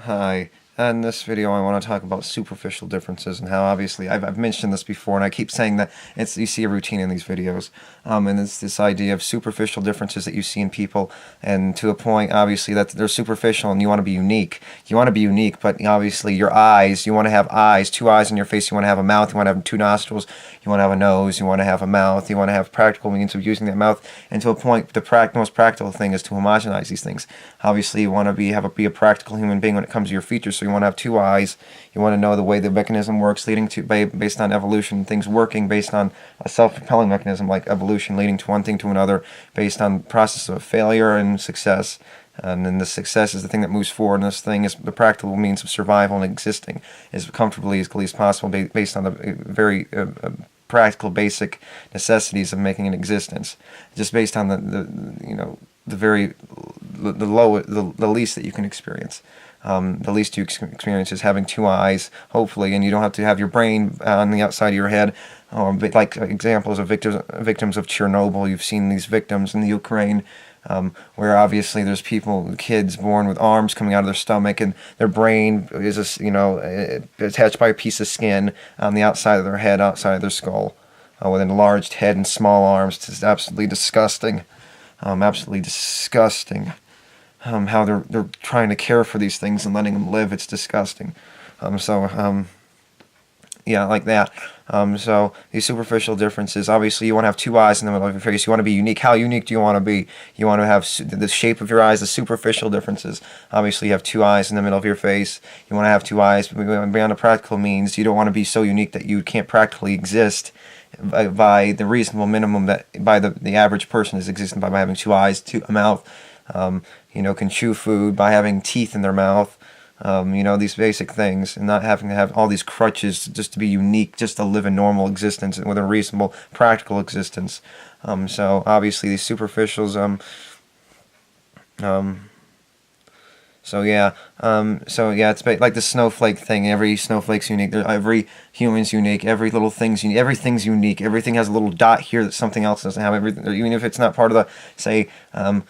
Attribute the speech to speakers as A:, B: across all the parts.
A: Hi. In this video, I want to talk about superficial differences and how obviously I've mentioned this before, and I keep saying that you see a routine in these videos, and it's this idea of superficial differences that you see in people, and to a point, obviously that they're superficial, and you want to be unique. You want to be unique, but obviously your eyes, you want to have eyes, two eyes in your face. You want to have a mouth. You want to have two nostrils. You want to have a nose. You want to have a mouth. You want to have practical means of using that mouth. And to a point, the most practical thing is to homogenize these things. Obviously, you want to be a practical human being when it comes to your features. So you want to have two eyes. You want to know the way the mechanism works, leading to based on evolution, things working based on a self-propelling mechanism like evolution, leading to one thing to another, based on process of failure and success. And then the success is the thing that moves forward, and this thing is the practical means of survival and existing as comfortably as least possible, based on the very practical, basic necessities of making an existence, just based on the least that you can experience. The least you experience is having two eyes, hopefully, and you don't have to have your brain on the outside of your head. Like examples of victims of Chernobyl, you've seen these victims in the Ukraine, where obviously there's kids born with arms coming out of their stomach, and their brain is attached by a piece of skin on the outside of their head, outside of their skull, with an enlarged head and small arms. It's absolutely disgusting. Absolutely disgusting. How they're trying to care for these things and letting them live. It's disgusting. Yeah, like that. So these superficial differences. Obviously, you want to have two eyes in the middle of your face. You want to be unique. How unique do you want to be? You want to have the shape of your eyes, the superficial differences. Obviously, you have two eyes in the middle of your face. You want to have two eyes beyond the practical means. You don't want to be so unique that you can't practically exist by the reasonable minimum that by the average person is existing by having two eyes, a mouth. Can chew food by having teeth in their mouth. These basic things, and not having to have all these crutches just to be unique, just to live a normal existence with a reasonable, practical existence. So obviously these superficials. It's like the snowflake thing. Every snowflake's unique. Every human's unique. Every little thing's unique. Everything's unique. Everything has a little dot here that something else doesn't have. Everything, even if it's not part of the, say, a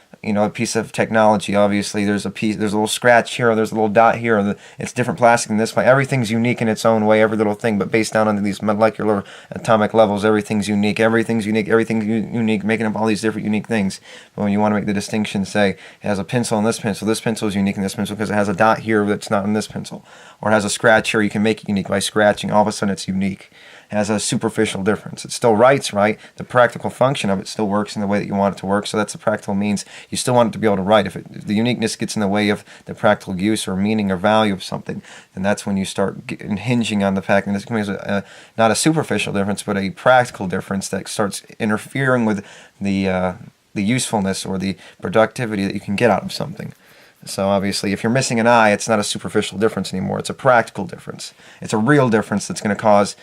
A: piece of technology. Obviously, there's a little scratch here, or there's a little dot here, or it's different plastic in this way. Everything's unique in its own way, every little thing, but based down on these molecular atomic levels, everything's unique. Everything's unique. Everything's unique, making up all these different unique things. But when you want to make the distinction, say, it has a pencil in this pencil is unique in this pencil because it has a dot here that's not in this pencil, or it has a scratch here, you can make it unique by scratching. All of a sudden, it's unique. Has a superficial difference. It still writes right. The practical function of it still works in the way that you want it to work. So that's the practical means. You still want it to be able to write. If the uniqueness gets in the way of the practical use or meaning or value of something, then that's when you start hinging on the fact that this is not a superficial difference, but a practical difference that starts interfering with the usefulness or the productivity that you can get out of something. So obviously, if you're missing an eye, it's not a superficial difference anymore. It's a practical difference. It's a real difference that's going to cause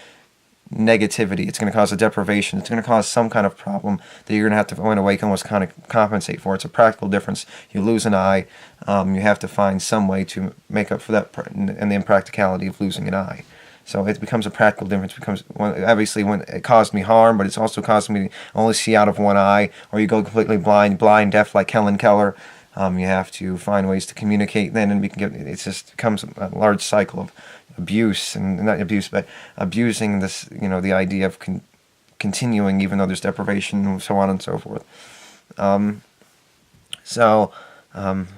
A: negativity. It's going to cause a deprivation. It's going to cause some kind of problem that you're going to have to, when awake, almost kind of compensate for. It's a practical difference. You lose an eye, you have to find some way to make up for that and the impracticality of losing an eye. So it becomes a practical difference. Obviously, when it caused me harm, but it's also caused me to only see out of one eye, or you go completely blind, deaf, like Helen Keller. You have to find ways to communicate then, and it just becomes a large cycle of abuse, and not abuse, but abusing this, the idea of continuing even though there's deprivation, and so on and so forth. Um, so, um,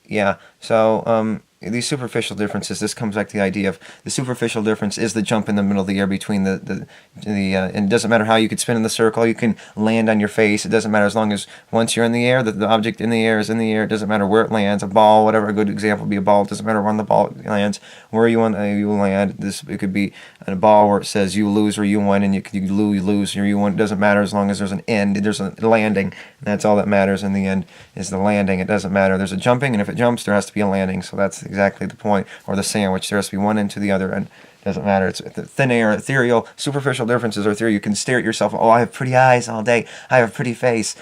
A: yeah, so these superficial differences, this comes back to the idea of the superficial difference is the jump in the middle of the air between and it doesn't matter how you could spin in the circle, you can land on your face, it doesn't matter as long as once you're in the air, the object in the air is in the air, it doesn't matter where it lands, a ball, whatever, a good example would be a ball, it doesn't matter when the ball lands, where you land, it could be a ball where it says you lose or you win, and you lose or you win, it doesn't matter as long as there's an end, there's a landing, and that's all that matters in the end is the landing. It doesn't matter, there's a jumping, and if it jumps there has to be a landing, so that's exactly the point. Or the sandwich, there has to be one end to the other, and it doesn't matter. It's thin air, ethereal, superficial differences are ethereal. You can stare at yourself, oh, I have pretty eyes all day, I have a pretty face.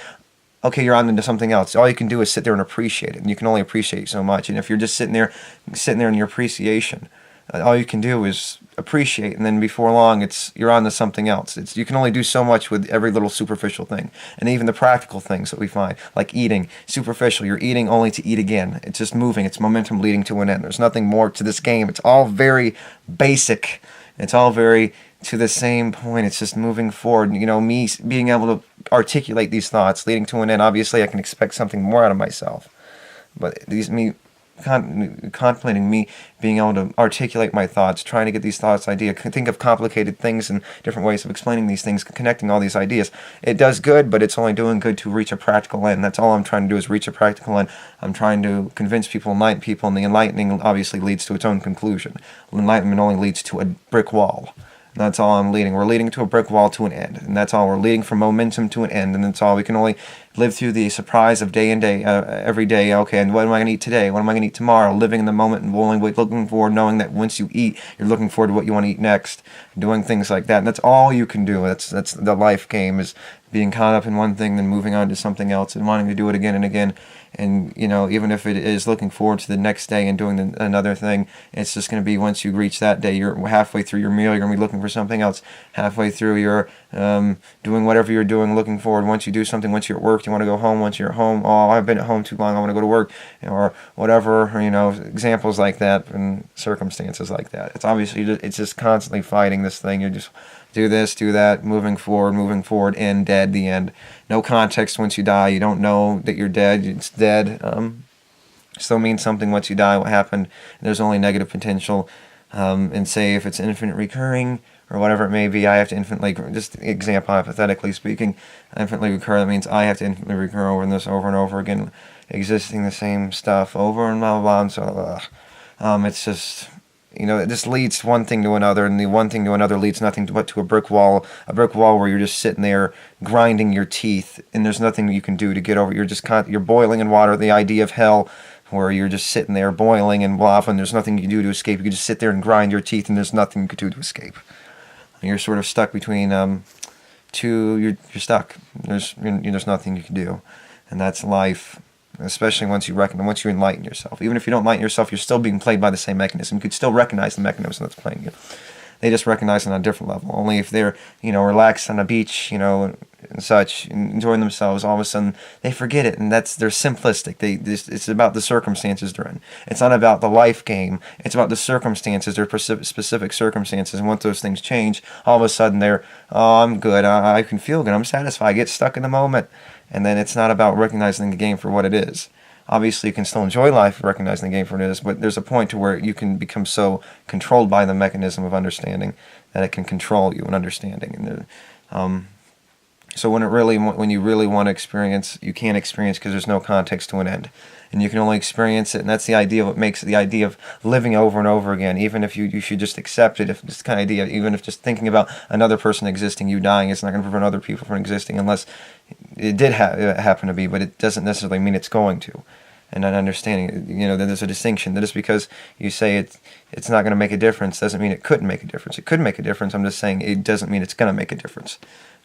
A: Okay, you're on into something else. All you can do is sit there and appreciate it, and you can only appreciate so much. And if you're just sitting there in your appreciation, all you can do is appreciate, and then before long you're on to something else. You can only do so much with every little superficial thing, and even the practical things that we find, like eating, superficial. You're eating only to eat again. It's just moving. It's momentum leading to an end. There's nothing more to this game. It's all very basic. It's all very to the same point. It's just moving forward. Me being able to articulate these thoughts leading to an end. Obviously, I can expect something more out of myself, but contemplating, me being able to articulate my thoughts, trying to get these thoughts, think of complicated things and different ways of explaining these things, connecting all these ideas. It does good, but it's only doing good to reach a practical end. That's all I'm trying to do, is reach a practical end. I'm trying to convince people, enlighten people, and the enlightening obviously leads to its own conclusion. Enlightenment only leads to a brick wall. That's all I'm leading. We're leading to a brick wall to an end, and that's all. We're leading from momentum to an end, and that's all. We can only live through the surprise of day and day, every day. Okay, and what am I going to eat today? What am I going to eat tomorrow? Living in the moment and only looking forward, knowing that once you eat, you're looking forward to what you want to eat next. Doing things like that, and that's all you can do. That's the life game, is being caught up in one thing, then moving on to something else, and wanting to do it again and again. And even if it is looking forward to the next day and doing another thing, it's just going to be, once you reach that day, you're halfway through your meal, you're going to be looking for something else. Halfway through, you're doing whatever you're doing, looking forward. Once you do something, once you're at work, you want to go home. Once you're at home, oh, I've been at home too long, I want to go to work, or whatever. Or, examples like that and circumstances like that. It's obviously it's just constantly fighting this thing. You're just do this, do that, moving forward, end, dead, the end. No context once you die. You don't know that you're dead. It's dead. Still means something once you die. What happened? There's only negative potential. And say if it's infinite recurring or whatever it may be, I have to infinitely, just example, hypothetically speaking, infinitely recur. That means I have to infinitely recur over and over again, existing the same stuff over and blah, blah, blah. And so, it's just... it just leads one thing to another, and the one thing to another leads nothing but to a brick wall where you're just sitting there grinding your teeth, and there's nothing you can do to get over. You're boiling in water, the idea of hell, where you're just sitting there boiling and blah, and there's nothing you can do to escape. You can just sit there and grind your teeth, and there's nothing you can do to escape. You're sort of stuck between you're stuck. There's nothing you can do, and that's life. Especially once you enlighten yourself. Even if you don't enlighten yourself, you're still being played by the same mechanism. You could still recognize the mechanism that's playing you. They just recognize it on a different level. Only if they're, relaxed on a beach, and such, enjoying themselves, all of a sudden they forget it, and they're simplistic. It's about the circumstances they're in. It's not about the life game. It's about the circumstances, their specific circumstances. And once those things change, all of a sudden they're, oh, I'm good. I can feel good. I'm satisfied. I get stuck in the moment. And then it's not about recognizing the game for what it is. Obviously, you can still enjoy life recognizing the game for what it is, but there's a point to where you can become so controlled by the mechanism of understanding that it can control you in understanding. And so when you really want to experience, you can't experience because there's no context to an end. And you can only experience it, and that's the idea of what makes it the idea of living over and over again. Even if you should just accept it, if this kind of idea, even if just thinking about another person existing, you dying, it's not going to prevent other people from existing unless it did happen to be, but it doesn't necessarily mean it's going to. And not understanding, that there's a distinction. That just because you say it's not going to make a difference doesn't mean it couldn't make a difference. It could make a difference. I'm just saying it doesn't mean it's going to make a difference.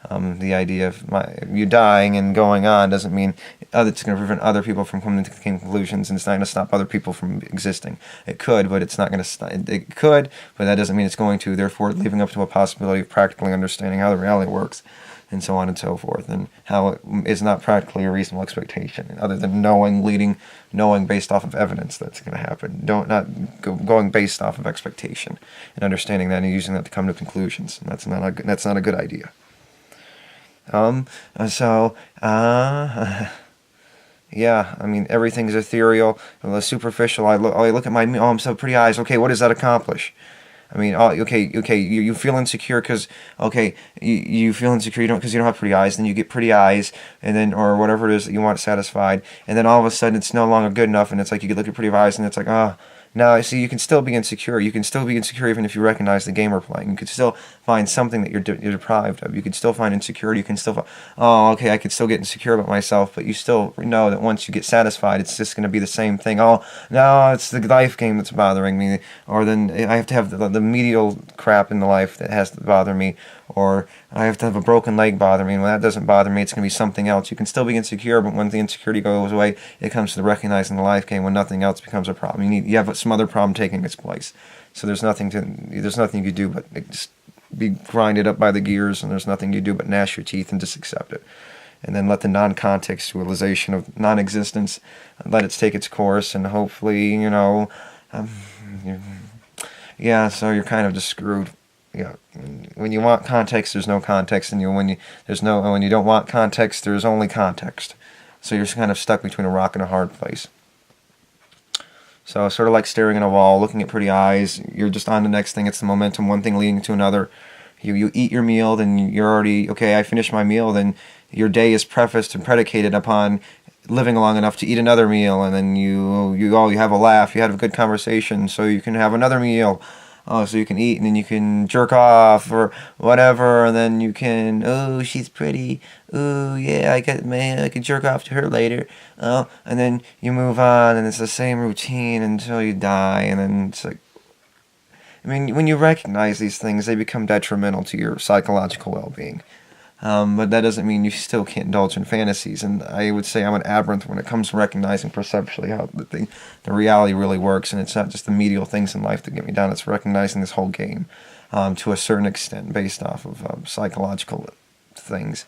A: The idea of you dying and going on doesn't mean it's going to prevent other people from coming to conclusions, and it's not going to stop other people from existing. It could, but it's not going to. It could, but that doesn't mean it's going to. Therefore, leaving up to a possibility of practically understanding how the reality works, and so on and so forth, and how it is not practically a reasonable expectation, other than knowing based off of evidence that's going to happen. Going based off of expectation and understanding that and using that to come to conclusions. And that's not a good idea. Yeah, I mean, everything's ethereal, superficial. I look at my, I'm so pretty eyes. Okay, what does that accomplish? I mean, okay, you feel insecure because, you feel insecure because you don't have pretty eyes, then you get pretty eyes, and then, or whatever it is that you want satisfied, and then all of a sudden it's no longer good enough, and it's like you could look at pretty eyes, and it's like, no, see, you can still be insecure. You can still be insecure even if you recognize the game we're playing. You could still find something that you're deprived of. You could still find insecurity. You can still find, I could still get insecure about myself, but you still know that once you get satisfied, it's just going to be the same thing. Oh, no, it's the life game that's bothering me. Or then I have to have the medial crap in the life that has to bother me. or I have to have a broken leg bother me, and when that doesn't bother me, it's going to be something else. You can still be insecure, but when the insecurity goes away, it comes to the recognizing the life game when nothing else becomes a problem. You have some other problem taking its place. So there's nothing you could do but just be grinded up by the gears, and there's nothing you do but gnash your teeth and just accept it. And then let the non-contextualization of non-existence, let it take its course, and hopefully, um, so you're kind of just screwed. Yeah, when you want context, there's no context, and when you don't want context, there's only context. So you're just kind of stuck between a rock and a hard place. So sort of like staring at a wall, looking at pretty eyes. You're just on the next thing. It's the momentum, one thing leading to another. You eat your meal, then you're already, okay, I finished my meal, then your day is prefaced and predicated upon living long enough to eat another meal, and then you have a laugh, you have a good conversation, so you can have another meal. So you can eat, and then you can jerk off or whatever, and then you can, oh, she's pretty, oh, yeah, I can jerk off to her later, and then you move on, and it's the same routine until you die, and then it's like, I mean, when you recognize these things, they become detrimental to your psychological well-being. But that doesn't mean you still can't indulge in fantasies. And I would say I'm an aberrant when it comes to recognizing perceptually how the reality really works. And it's not just the medial things in life that get me down. It's recognizing this whole game to a certain extent based off of psychological things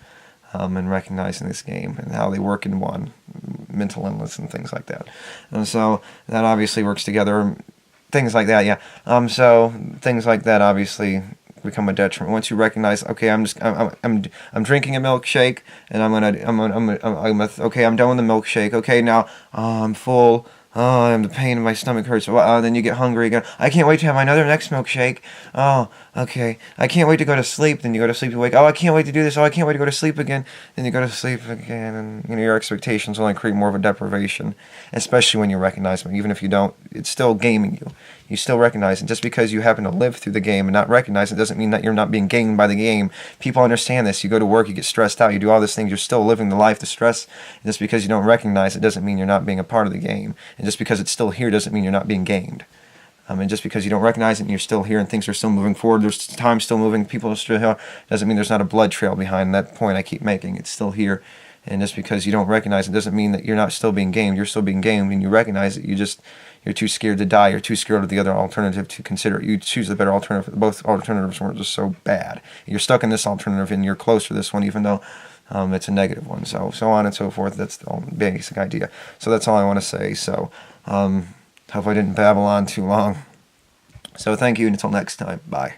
A: and recognizing this game and how they work in one, mental illness and things like that. And so that obviously works together. Things like that, yeah. So things like that obviously become a detriment once you recognize, okay, I'm drinking a milkshake, and I'm done with the milkshake. Okay, now I'm full. Oh, the pain in my stomach hurts. Then you get hungry again. I can't wait to have another next milkshake. Oh, okay. I can't wait to go to sleep. Then you go to sleep, you wake. Oh, I can't wait to do this. Oh, I can't wait to go to sleep again. Then you go to sleep again, and your expectations only create more of a deprivation, especially when you recognize them. Even if you don't, it's still gaming you. You still recognize it. Just because you happen to live through the game and not recognize it doesn't mean that you're not being gamed by the game. People understand this. You go to work, you get stressed out, you do all these things, you're still living the life, the stress. And just because you don't recognize it doesn't mean you're not being a part of the game. And just because it's still here doesn't mean you're not being gamed. And just because you don't recognize it and you're still here and things are still moving forward, there's time still moving, people are still here, doesn't mean there's not a blood trail behind that point I keep making. It's still here. And just because you don't recognize it doesn't mean that you're not still being gamed. You're still being gamed, and you recognize it. You're too scared to die. You're too scared of the other alternative to consider. You choose the better alternative. Both alternatives were just so bad. You're stuck in this alternative, and you're close to this one, even though it's a negative one. So on and so forth. That's the basic idea. So that's all I want to say. So hope I didn't babble on too long. So thank you, and until next time. Bye.